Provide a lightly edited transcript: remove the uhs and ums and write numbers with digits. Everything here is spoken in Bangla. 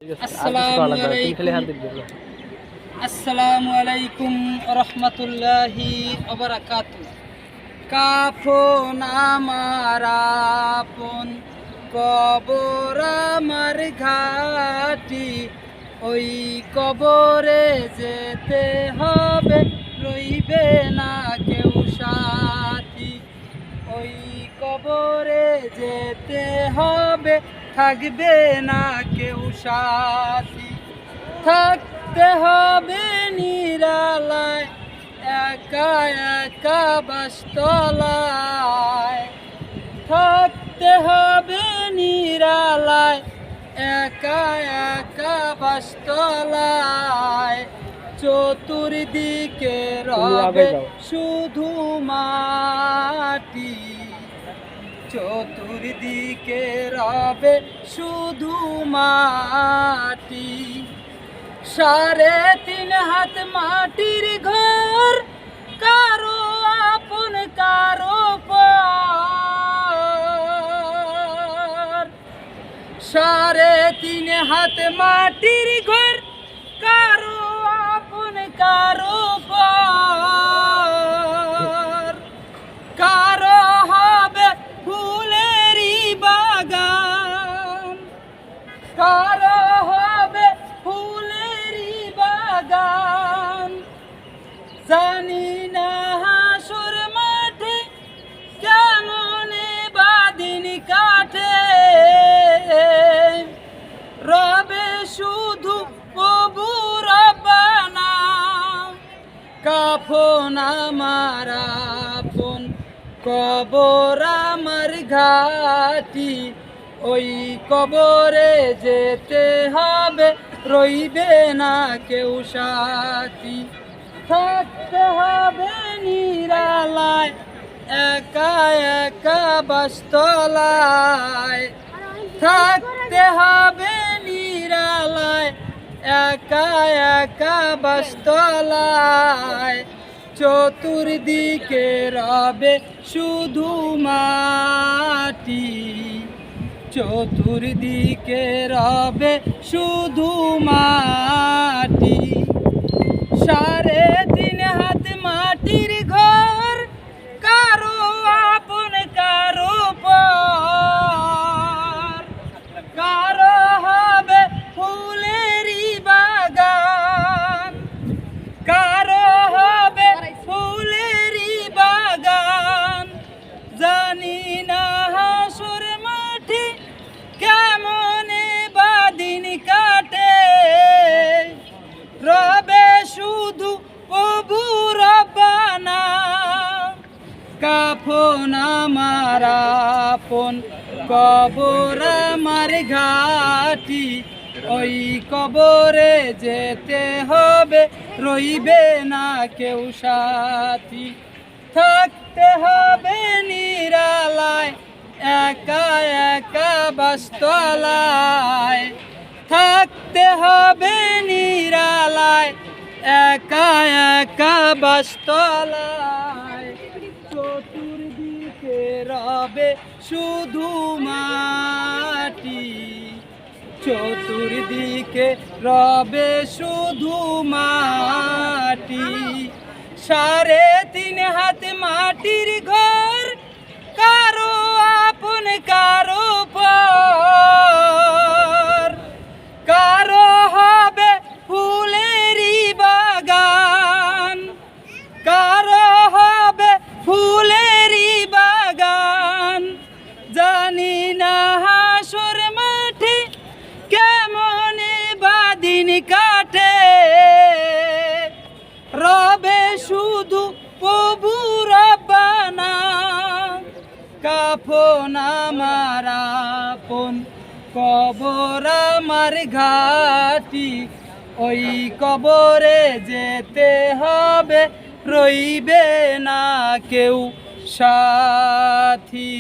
আসসালামু আলাইকুম রহমতুল্লাহি ওবারাকাতুহু। কাফন আমার আপন, কবর আমার ঘাটি, ওই কবরে যেতে হবে, রইবে না কেউ সাথী। ওই কবরে যেতে হবে, থাকবে না কেউ সাথী। থাকতে হবে নিরালায়, একা একা বাসতলায়। থাকতে হবে নিরালায়, একা একা বাসতলায়। চতুর্দিকে রবে শুধু মাটি, চতুর্দিকে রবে শুধু মাটি। 3.5 হাত মাটির ঘর, কারো আপন কারো পর। 3.5 হাত মাটির ঘর, কারো আপন কারো পর। কারো হবে ফুলেরই বাগান, কারো হবে ফুলেরই বাগান। জানি না হাসর মাঠে কেমনে বাদিন কাটে, রবে শুধু প্রভু রব্বানা। কাফন আমার আপন, কবর আমার ঘাটি, ওই কবরে যেতে হবে, রইবে না কেউ সাথী। থাকতে হবে নিরালায়, একা একা বাসতলায়। থাকতে হবে নিরালায়, একা একা বাসতলায়। চতুর্দিকে রবে শুধু মাটি, চতুর্দিকে রবে শুধু মাটি। 3.5 হাত মাটির ঘর, কারো আপন কারো পর। কারো হবে ফুলেরই বাগান, কারো হবে ফুলেরই বাগান। জানি না হাসর মাঠে কেমনে বাদিন কাটে, রবে শুধু প্রভু রব্বানা। কাফন আমার আপন, কবর আমার ঘাটি, ওই কবরে যেতে হবে, রইবে না কেউ সাথী। থাকতে হবে নিরালায়, একা একা বাসতলায়। থাকতে হবে নিরালায়, একা একা বাসতলায়। চতুর্দিকে রবে শুধু মাটি, চতুর্দিকে রবে শুধু মাটি। 3.5 হাত মাটির ঘর, কারো আপন কারো পর। কারো হবে ফুলেরই বাগান, কারো হবে ফুলেরই বাগান। জানি না হাসর মাঠে কেমনে বাদিন কাটে, রবে শুধু প্রভু রব্বানা। কাফন আমার আপন, কবর আমার ঘাটি, ওই কবরে যেতে হবে, রইবে না কেউ সাথী।